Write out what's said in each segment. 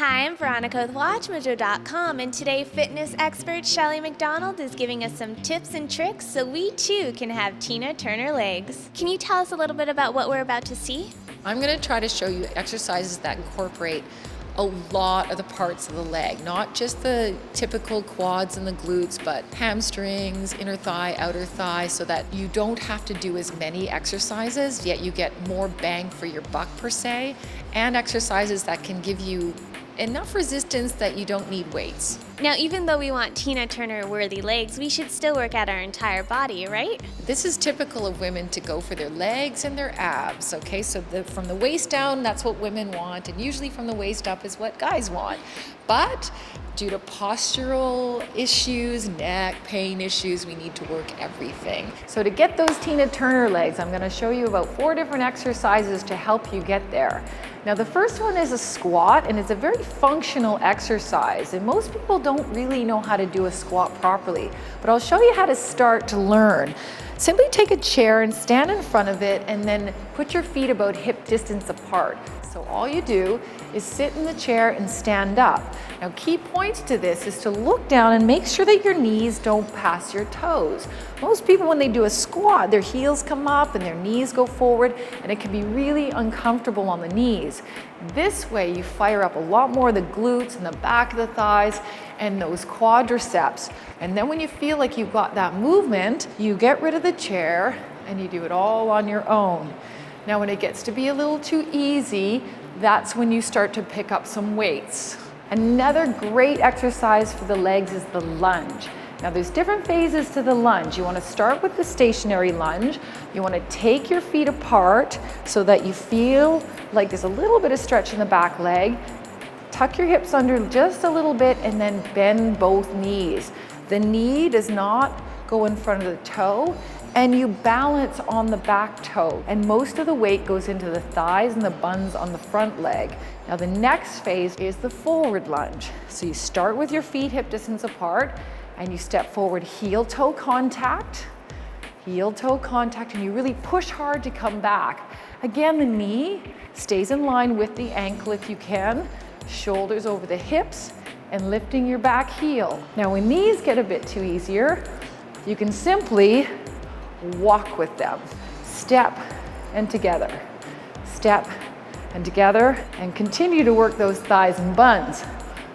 Hi, I'm Veronica with WatchMojo.com, and today fitness expert Shelly McDonald is giving us some tips and tricks so we too can have Tina Turner legs. Can you tell us a little bit about what we're about to see? I'm going to try to show you exercises that incorporate a lot of the parts of the leg, not just the typical quads and the glutes, but hamstrings, inner thigh, outer thigh, so that you don't have to do as many exercises, yet you get more bang for your buck per se, and exercises that can give you enough resistance that you don't need weights. Now, even though we want Tina Turner worthy legs, we should still work out our entire body, right? This is typical of women to go for their legs and their abs, okay? So from the waist down, that's what women want, and usually from the waist up is what guys want. But due to postural issues, neck pain issues, we need to work everything. So to get those Tina Turner legs, I'm gonna show you about 4 different exercises to help you get there. Now the first one is a squat, and it's a very functional exercise, and most people don't really know how to do a squat properly, but I'll show you how to start to learn. Simply take a chair and stand in front of it, and then put your feet about hip distance apart. So all you do is sit in the chair and stand up. Now key points to this is to look down and make sure that your knees don't pass your toes. Most people, when they do a squat, their heels come up and their knees go forward, and it can be really uncomfortable on the knees. This way you fire up a lot more of the glutes and the back of the thighs and those quadriceps. And then when you feel like you've got that movement, you get rid of the chair and you do it all on your own. Now when it gets to be a little too easy, that's when you start to pick up some weights. Another great exercise for the legs is the lunge. Now there's different phases to the lunge. You want to start with the stationary lunge. You want to take your feet apart so that you feel like there's a little bit of stretch in the back leg. Tuck your hips under just a little bit and then bend both knees. The knee does not go in front of the toe, and you balance on the back toe, and most of the weight goes into the thighs and the buns on the front leg. Now the next phase is the forward lunge. So you start with your feet hip distance apart, and you step forward, heel toe contact, and you really push hard to come back. Again, the knee stays in line with the ankle if you can, shoulders over the hips, and lifting your back heel. Now when these get a bit too easier, you can simply walk with them. Step and together, step and together, and continue to work those thighs and buns.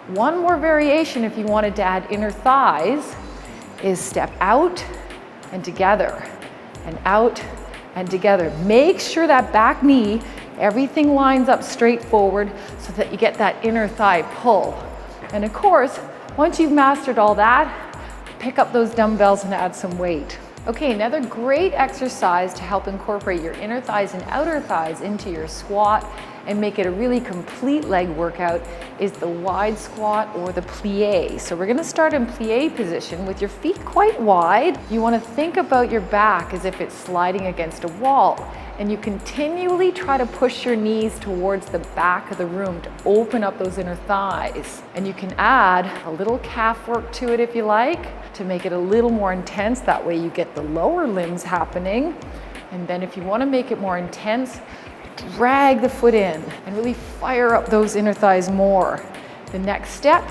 One more variation if you wanted to add inner thighs is step out and together, and out and together. Make sure that back knee, everything lines up straight forward so that you get that inner thigh pull. And of course, once you've mastered all that, pick up those dumbbells and add some weight. Okay, another great exercise to help incorporate your inner thighs and outer thighs into your squat and make it a really complete leg workout is the wide squat or the plie. So we're gonna start in plie position with your feet quite wide. You wanna think about your back as if it's sliding against a wall, and you continually try to push your knees towards the back of the room to open up those inner thighs. And you can add a little calf work to it if you like, to make it a little more intense. That way you get the lower limbs happening. And then if you want to make it more intense, drag the foot in and really fire up those inner thighs more. The next step,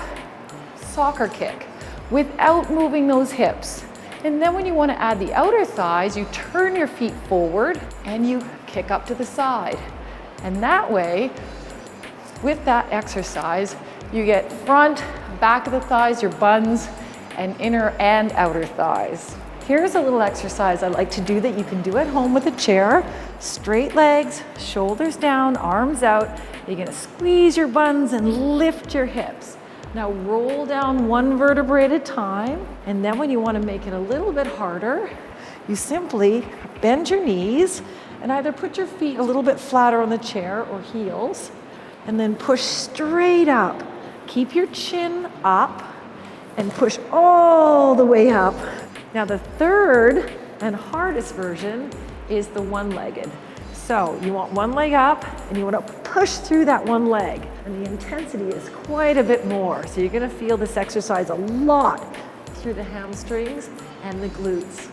soccer kick, without moving those hips. And then when you want to add the outer thighs, you turn your feet forward and you kick up to the side. And that way, with that exercise, you get front, back of the thighs, your buns, and inner and outer thighs. Here's a little exercise I like to do that you can do at home with a chair. Straight legs, shoulders down, arms out. You're gonna squeeze your buns and lift your hips. Now roll down one vertebrae at a time, and then when you want to make it a little bit harder, you simply bend your knees and either put your feet a little bit flatter on the chair or heels, and then push straight up. Keep your chin up and push all the way up. Now the third and hardest version is the one-legged. So you want one leg up and you want to push through that one leg, and the intensity is quite a bit more. So you're going to feel this exercise a lot through the hamstrings and the glutes.